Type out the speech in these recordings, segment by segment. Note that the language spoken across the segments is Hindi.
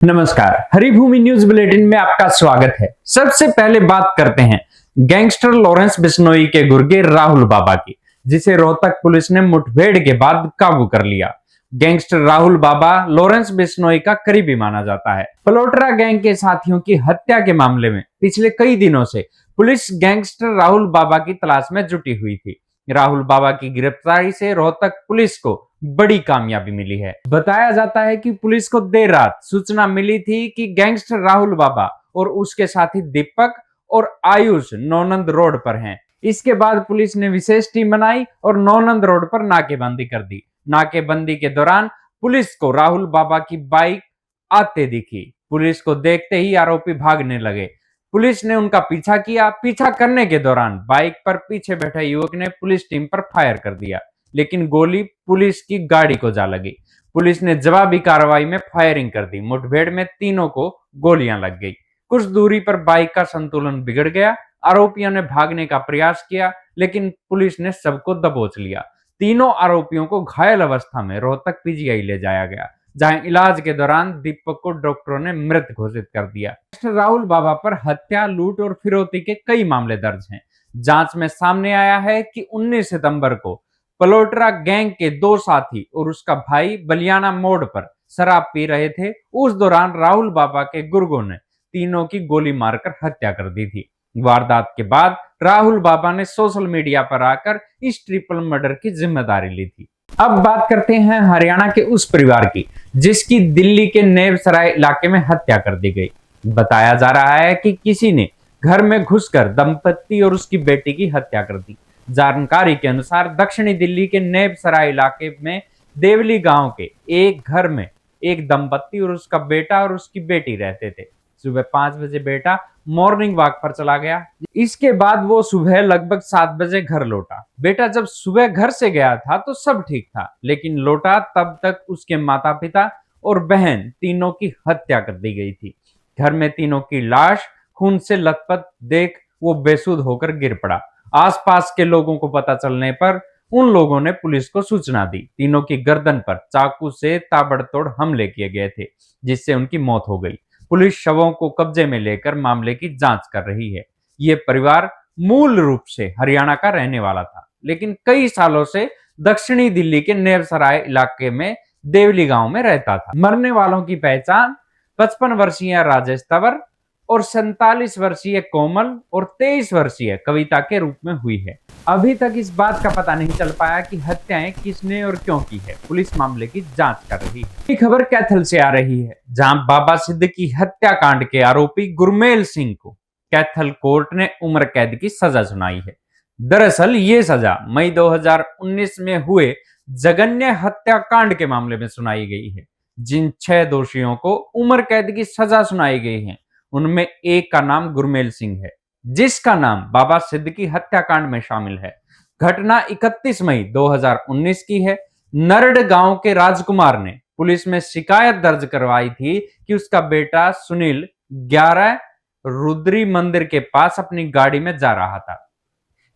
नमस्कार, हरिभूमि न्यूज बुलेटिन में आपका स्वागत है। सबसे पहले बात करते हैं गैंगस्टर लॉरेंस बिश्नोई के गुर्गे राहुल बाबा की, जिसे रोहतक पुलिस ने मुठभेड़ के बाद काबू कर लिया। गैंगस्टर राहुल बाबा लॉरेंस बिश्नोई का करीबी माना जाता है। पलोटरा गैंग के साथियों की हत्या के मामले में पिछले कई दिनों से पुलिस गैंगस्टर राहुल बाबा की तलाश में जुटी हुई थी। राहुल बाबा की गिरफ्तारी से रोहतक पुलिस को बड़ी कामयाबी मिली है। बताया जाता है कि पुलिस को देर रात सूचना मिली थी कि गैंगस्टर राहुल बाबा और उसके साथी दीपक और आयुष नौनंद रोड पर हैं। इसके बाद पुलिस ने विशेष टीम बनाई और नौनंद रोड पर नाकेबंदी कर दी। नाकेबंदी के दौरान पुलिस को राहुल बाबा की बाइक आते दिखी। पुलिस को देखते ही आरोपी भागने लगे। पुलिस ने उनका पीछा किया। पीछा करने के दौरान बाइक पर पीछे बैठे युवक ने पुलिस टीम पर फायर कर दिया, लेकिन गोली पुलिस की गाड़ी को जा लगी। पुलिस ने जवाबी कार्रवाई में फायरिंग कर दी। मुठभेड़ में तीनों को गोलियां लग गई। कुछ दूरी पर बाइक का संतुलन बिगड़ गया। आरोपियों ने भागने का प्रयास किया, लेकिन पुलिस ने सबको दबोच लिया। तीनों आरोपियों को घायल अवस्था में रोहतक पीजीआई ले जाया गया, जहां इलाज के दौरान दीपक को डॉक्टरों ने मृत घोषित कर दिया। राहुल बाबा पर हत्या, लूट और फिरौती के कई मामले दर्ज हैं। जांच में सामने आया है कि 19 सितंबर को पलोटरा गैंग के दो साथी और उसका भाई बलियाना मोड़ पर शराब पी रहे थे। उस दौरान राहुल बाबा के गुर्गों ने तीनों की गोली मारकर हत्या कर दी थी। वारदात के बाद राहुल बाबा ने सोशल मीडिया पर आकर इस ट्रिपल मर्डर की जिम्मेदारी ली थी। अब बात करते हैं हरियाणा के उस परिवार की जिसकी दिल्ली के नेवसराय इलाके में हत्या कर दी गई। बताया जा रहा है कि किसी ने घर में घुसकर दंपति और उसकी बेटी की हत्या कर दी। जानकारी के अनुसार दक्षिणी दिल्ली के नेवसराय इलाके में देवली गांव के एक घर में एक दंपति और उसका बेटा और उसकी बेटी रहते थे। सुबह 5 बजे बेटा मॉर्निंग वॉक पर चला गया। इसके बाद वो सुबह लगभग 7 बजे घर लौटा। बेटा जब सुबह घर से गया था तो सब ठीक था, लेकिन लौटा तब तक उसके माता पिता और बहन तीनों की हत्या कर दी गई थी। घर में तीनों की लाश खून से लथपथ देख वो बेसुध होकर गिर पड़ा। आसपास के लोगों को पता चलने पर उन लोगों ने पुलिस को सूचना दी। तीनों की गर्दन पर चाकू से ताबड़तोड़ हमले किए गए थे, जिससे उनकी मौत हो गई। पुलिस शवों को कब्जे में लेकर मामले की जांच कर रही है। ये परिवार मूल रूप से हरियाणा का रहने वाला था, लेकिन कई सालों से दक्षिणी दिल्ली के नेवसराय इलाके में देवली गांव में रहता था। मरने वालों की पहचान 55 वर्षीय राजेश तंवर और 47 वर्षीय कोमल और 23 वर्षीय कविता के रूप में हुई है। अभी तक इस बात का पता नहीं चल पाया कि हत्याएं किसने और क्यों की है। पुलिस मामले की जांच कर रही है। ये खबर कैथल से आ रही है, जहां बाबा सिद्दीकी हत्याकांड के आरोपी गुरमेल सिंह को कैथल कोर्ट ने उम्र कैद की सजा सुनाई है। दरअसल ये सजा मई 2019 में हुए जघन्य हत्याकांड के मामले में सुनाई गई है। जिन 6 दोषियों को उम्र कैद की सजा सुनाई गई है, उनमें एक का नाम गुरमेल सिंह है, जिसका नाम बाबा सिद्दीकी हत्याकांड में शामिल है। घटना 31 मई 2019 की है। नरड गांव के राजकुमार ने पुलिस में शिकायत दर्ज करवाई थी कि उसका बेटा सुनील 11 रुद्री मंदिर के पास अपनी गाड़ी में जा रहा था।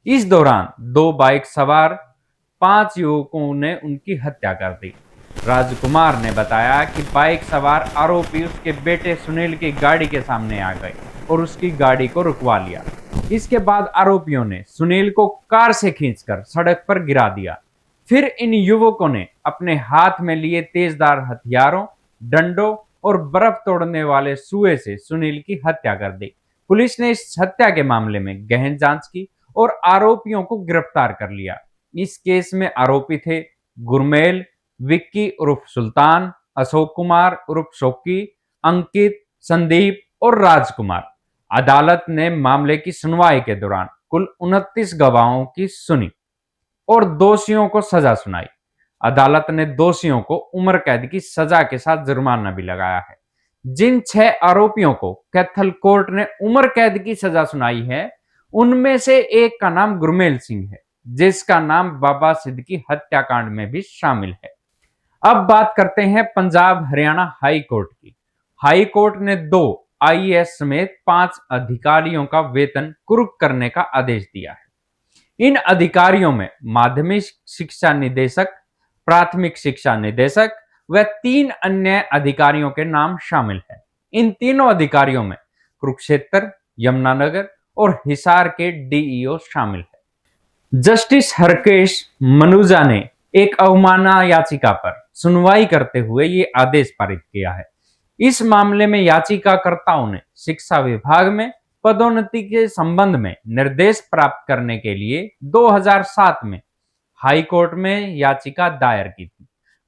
इस दौरान 2 बाइक सवार 5 युवकों ने उनकी हत्या कर दी। राजकुमार ने बताया कि बाइक सवार आरोपी उसके बेटे सुनील की गाड़ी के सामने आ गए और उसकी गाड़ी को रुकवा लिया। इसके बाद आरोपियों ने सुनील को कार से खींचकर सड़क पर गिरा दिया। फिर इन युवकों ने अपने हाथ में लिए तेजधार हथियारों, डंडों और बर्फ तोड़ने वाले सुए से सुनील की हत्या कर दी। पुलिस ने इस हत्या के मामले में गहन जांच की और आरोपियों को गिरफ्तार कर लिया। इस केस में आरोपी थे गुरमेल, विक्की उर्फ सुल्तान, अशोक कुमार उर्फ शोकी, अंकित, संदीप और राजकुमार। अदालत ने मामले की सुनवाई के दौरान कुल 29 गवाहों की सुनी और दोषियों को सजा सुनाई। अदालत ने दोषियों को उम्र कैद की सजा के साथ जुर्माना भी लगाया है। जिन 6 आरोपियों को कैथल कोर्ट ने उम्र कैद की सजा सुनाई है, उनमें से एक का नाम गुरमेल सिंह है, जिसका नाम बाबा सिद्दीकी हत्याकांड में भी शामिल है। अब बात करते हैं पंजाब हरियाणा हाई कोर्ट की। हाई कोर्ट ने 2 आईएएस समेत 5 अधिकारियों का वेतन कुर्क करने का आदेश दिया है। इन अधिकारियों में माध्यमिक शिक्षा निदेशक, प्राथमिक शिक्षा निदेशक, व 3 अन्य अधिकारियों के नाम शामिल है। इन तीनों अधिकारियों में कुरुक्षेत्र, यमुनानगर और हिसार के डीईओ शामिल है। जस्टिस हरकेश मनुजा ने एक अवमानना याचिका पर सुनवाई करते हुए ये आदेश पारित किया है। इस मामले में याचिकाकर्ताओं ने शिक्षा विभाग में पदोन्नति के संबंध में निर्देश प्राप्त करने के लिए 2007 में हाई कोर्ट में याचिका दायर की थी।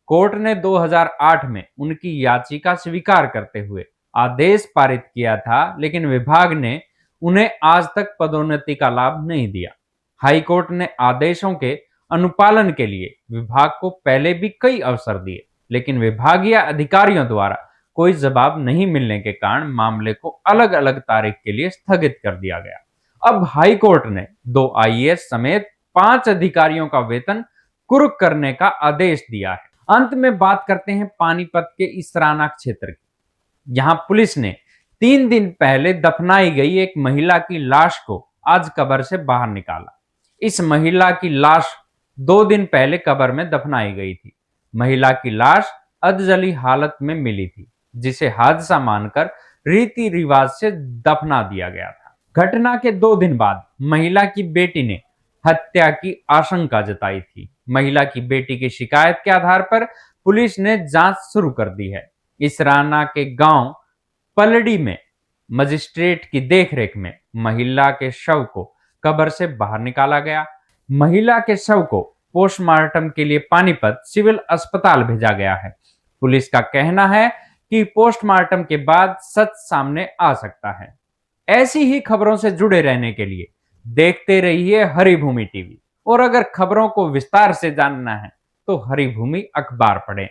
कोर्ट ने 2008 में उनकी याचिका स्वीकार करते हुए आदेश पारित किया था, लेकिन विभाग ने उन्हें आज तक पदोन्नति का लाभ नहीं दिया। हाई कोर्ट ने आदेशों के अनुपालन के लिए विभाग को पहले भी कई अवसर दिए, लेकिन विभागीय अधिकारियों द्वारा कोई जवाब नहीं मिलने के कारण मामले को अलग अलग तारीख के लिए स्थगित कर दिया गया। अब हाई कोर्ट ने 2 आईएएस समेत 5 अधिकारियों का वेतन कुर्क करने का आदेश दिया है। अंत में बात करते हैं पानीपत के इसराना क्षेत्र की। यहां पुलिस ने 3 दिन पहले दफनाई गई एक महिला की लाश को आज कब्र से बाहर निकाला। इस महिला की लाश 2 दिन पहले कब्र में दफनाई गई थी। महिला की लाश अधजली हालत में मिली थी, जिसे हादसा मानकर रीति रिवाज से दफना दिया गया था। घटना के 2 दिन बाद महिला की बेटी ने हत्या की आशंका जताई थी। महिला की बेटी की शिकायत के आधार पर पुलिस ने जांच शुरू कर दी है। इसराना के गांव पलड़ी में मजिस्ट्रेट की देखरेख में महिला के शव को कब्र से बाहर निकाला गया। महिला के शव को पोस्टमार्टम के लिए पानीपत सिविल अस्पताल भेजा गया है। पुलिस का कहना है कि पोस्टमार्टम के बाद सच सामने आ सकता है। ऐसी ही खबरों से जुड़े रहने के लिए देखते रहिए हरिभूमि टीवी, और अगर खबरों को विस्तार से जानना है तो हरिभूमि अखबार पढ़ें।